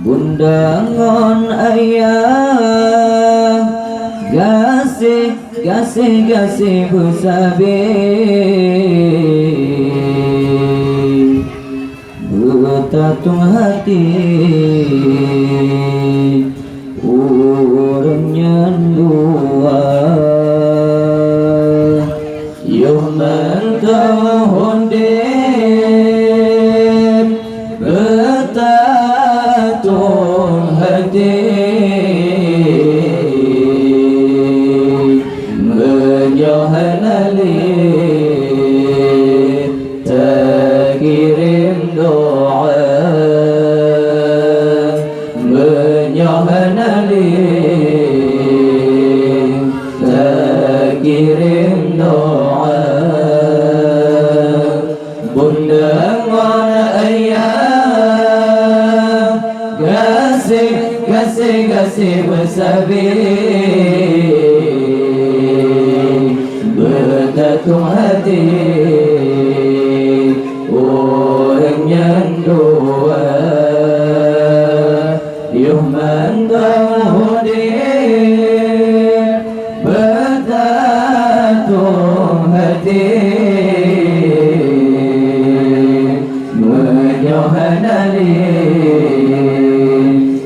bundangon ayah gasih besabe betatung hati urangnya dua yuh mentau honde betatung hati menyohanali terkirim doa menyohanali terkirim doa bunda mana ayah gasih besabe betatung hati orangnya dua yuh mandang betatung hati menyohanali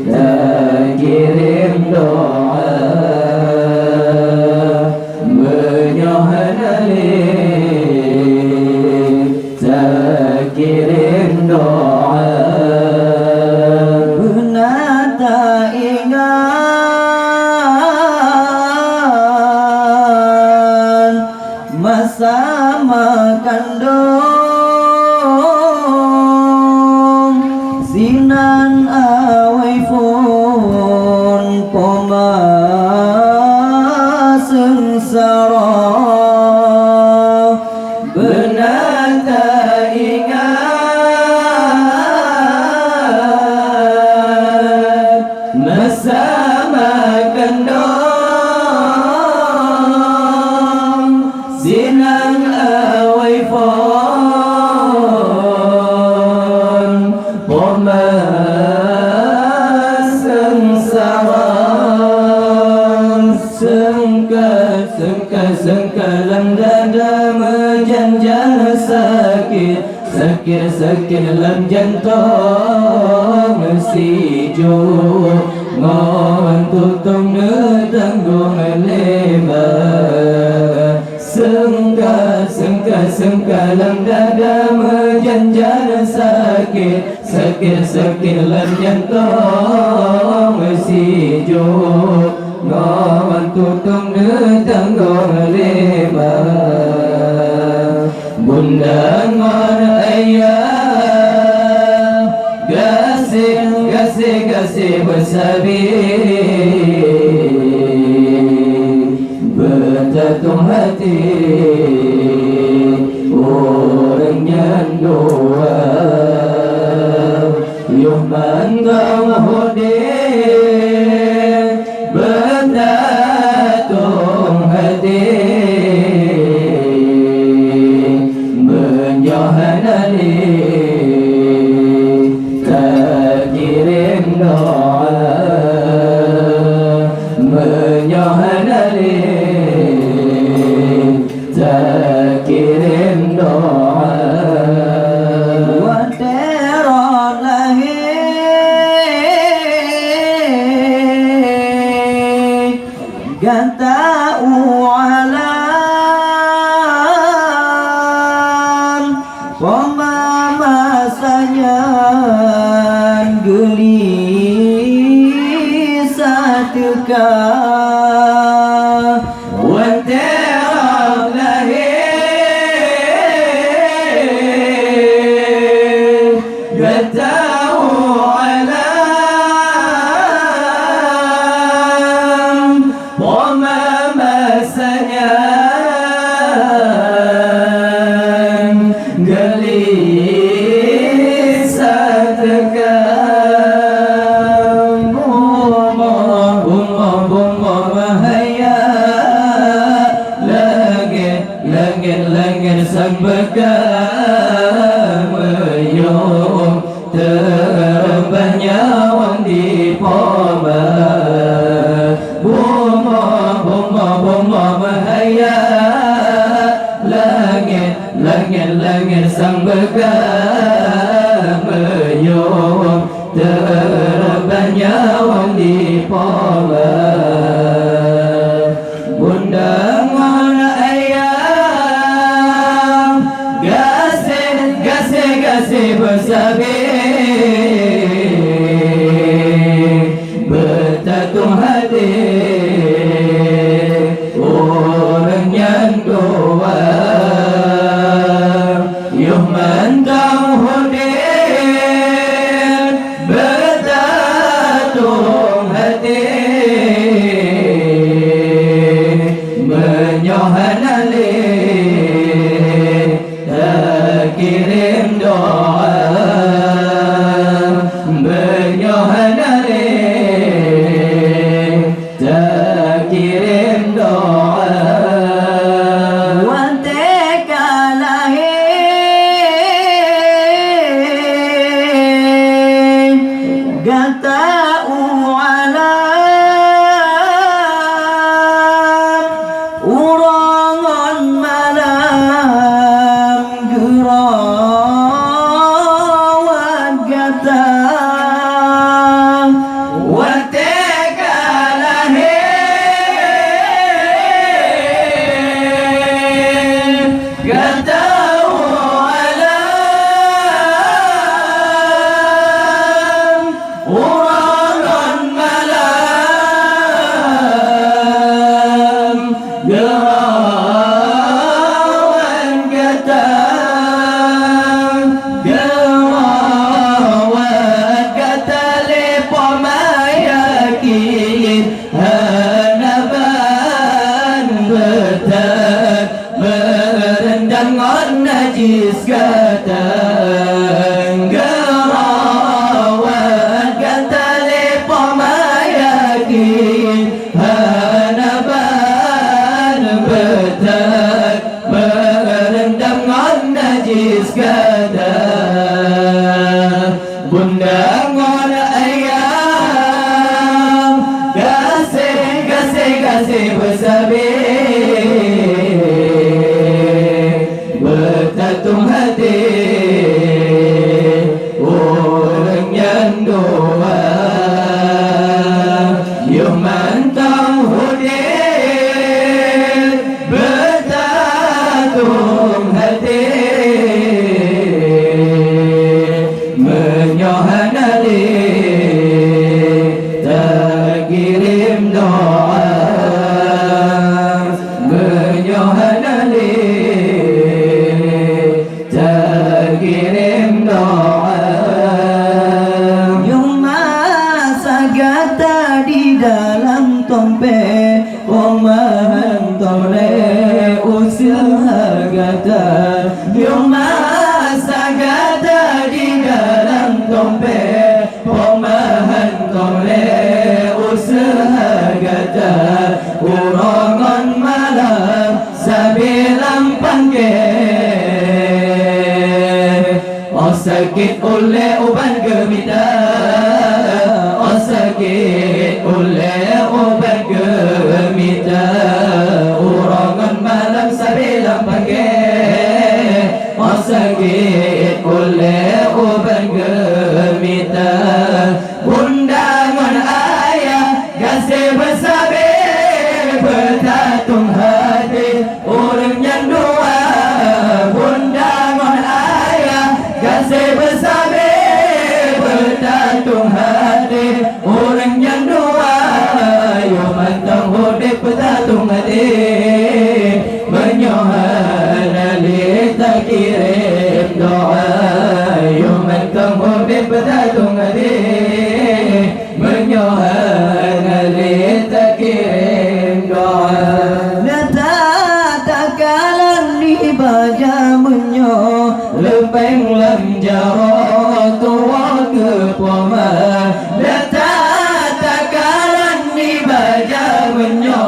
dan kirim doa menyohanali dan kirim doa benata ingat masa makan dong sinan awai pun poma sengsara benata ingat masa makan dong sinan awai pun poma sengkalan dada menjanjang sakit dalam jantung si jo ngon tutung tanggung lebar sengkalan dada menjanjang sakit dalam jantung si jo ngon tutung tanggung lebar bunda ngon ayah gasih besabe betatung hati orangnya dua yuh mandang hode betatung hati menyohanali terkirim doa menyohanali terkirim doa wateron lahir ganta'u alam pemamasanya gelisah teka wanterang lahir ganta'u alam pemamasanya gelisah teka langit sang bekam meyong terbahnya wang langit sang bergameyong terbahnya wong di poma bunda ngona ayam gase bersabe bertatung hati orang yang doa yuh mentang hudir bertatung hati menyohan alih tak kirim doa menyohan alih tak kirim doa wanteka lahir gata urangan malam gerawat gata wateka lahir gata alam urangan malam gerawan kata lepo mayakin hanaban betak merendang on najis kata gerawan kata lepo mayakin hanaban betak merendam on najis kata bunda ngon ayam gase bersabe bertatung hati orang yang doa yuh mantang hudir bertatung hati menyohan alih tak kirim doa menyohan alih tak kirim doa yung masa gata di dalam tompe omahan tole usaha gata yung masa gata di dalam tompe omahan tole usaha gata urangan malam sabilang panggil oh sakit oleh uban gemita oh sakit oleh uban gemita urangan malam sabilang panggil oh sakit oleh uban gemita bundangan ayah gase bersabe bertatung hati orang yang doa bundangan ayah gase bersabe bertatung hati orang yang doa yo mantang hodek bertatung hati menyohan alih tak kirim doa yo mantang hodek bertatung hati menyohan alih tak kirim doa nata takalan di baja menyo lepeng lam jaro tua ke poma nata takalan di baja menyo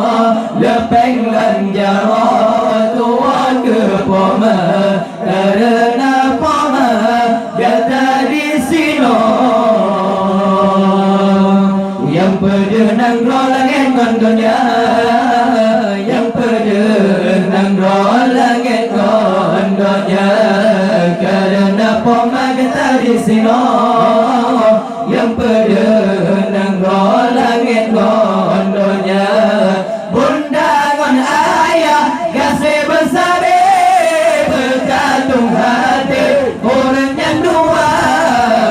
lepeng lam jaro tua ke poma karena poma gata di sino yang perdenang rolangin gondonya yang perdenang rolangin gondonya poma kita di sini yang berdenang langit gondonya bunda ngon ayah kasih besar bergantung hati orang yang dua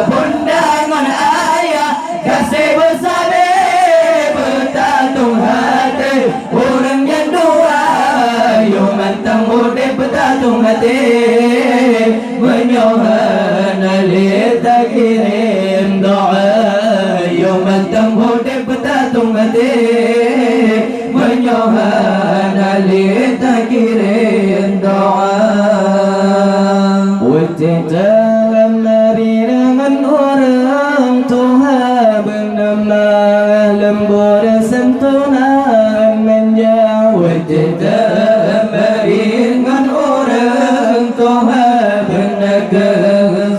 bunda ngon ayah kasih besar bergantung hati orang yang dua yo mantang udah bergantung hati menyohan alita kirim doa yo mantang udah bergantung hati menyohan alita kirim doa wajah mari dengan orang Tuhan bernama lembur sentuhan menjauh wajah mari dengan orang Tuhan bernama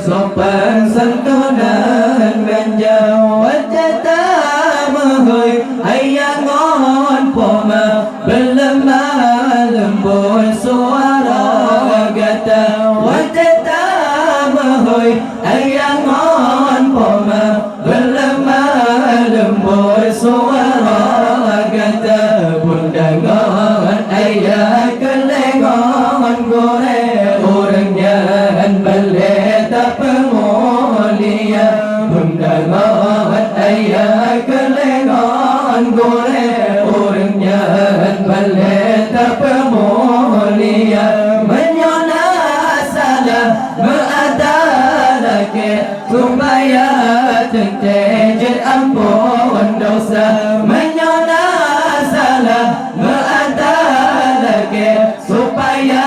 sopan sentuhan menjauh wajah tamahoi ayah ngon poma berlemah lembur suara gata wajah tamahoi ayah ngon poma berlemah lembur suara gata bunda ngon ayah kelengon gore orangnya balik tak pemulia bunda ngon ayah kelengon gore orangnya balik tak pemulia menyona salah meadalah ke supaya tertejit ampun dosa menyona salah meadalah ke supaya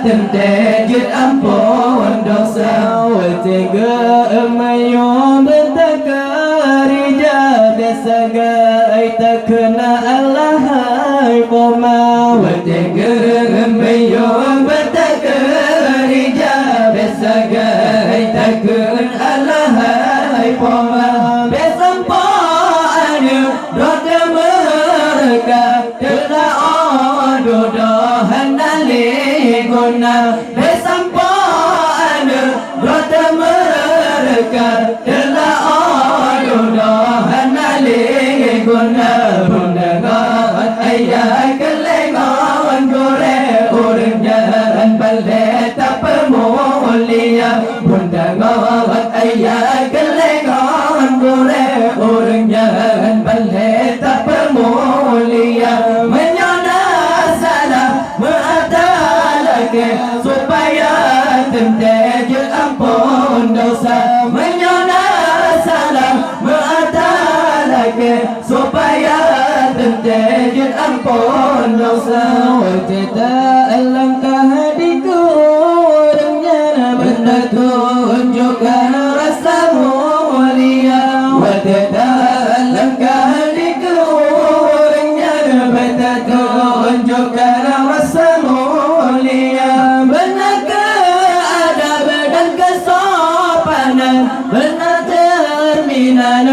tertejit ampun dosa wajega emayo bertakari jaga sagai tak kena Allah hai koma wajega emayo bertakari jaga sagai tak kena Allah hai koma besampo ada roda mereka telah odoh handali guna besampo ada roda mereka telah odoh handali guna bunda ngon ayah kelengon gore orang jalan balik tak pemulia bunda ngon ayah kelengon gore orang jalan balik tak pemulia menyona salah meadalah supaya tertejit ampun dosa menyona salah meadalah supaya tertejit ampun dosa wajah alangkah hatiku orangnya benar tunjukkan rasa mulia wajah alangkah hatiku orangnya benar tunjukkan rasa mulia benar keadab dan kesopanan benar terminan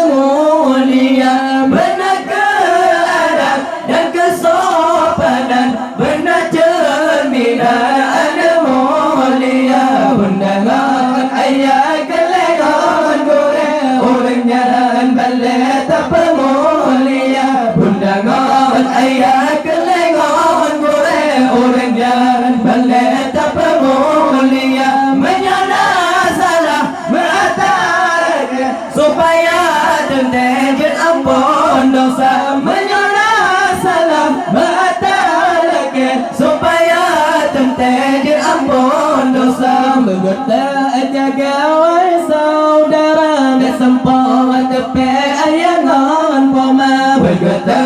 mulia benar keadab dan kesopanan benar cerminan mulia bunda ngon ayah kelengon gore orangnya balik tak pemulia bunda ngon ayah kelengon gore orangnya balik tak pemulia menyana salah meatarak supaya tertejit ampun dosa menyana salah meatarak supaya tertejit ampun dosa menggota jaga wai saudara besempat tepe ayah ngon poma menggota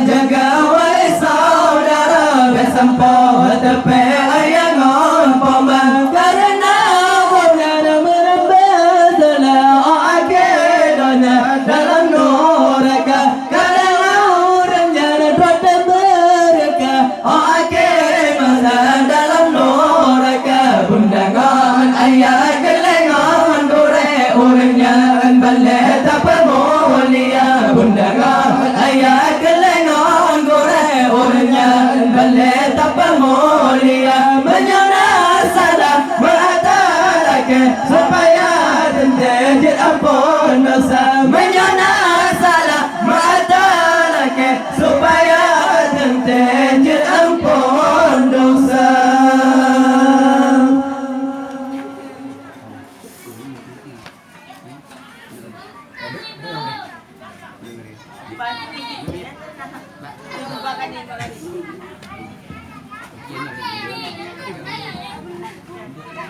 jaga wai saudara besempat tepe ayah ngon poma karena orang merembes dalam akhirnya dalam neraka karena orangnya roda mereka akhirnya dalam neraka bunda ngon ayah kelengon gore orangnya balik tak pemulia bunda ngon ayah kelengon gore orangnya balik tak pemulia menyona salah meatarak ke supaya tentu ampun dosa menyana salah mata ke supaya tentu ampun dosa.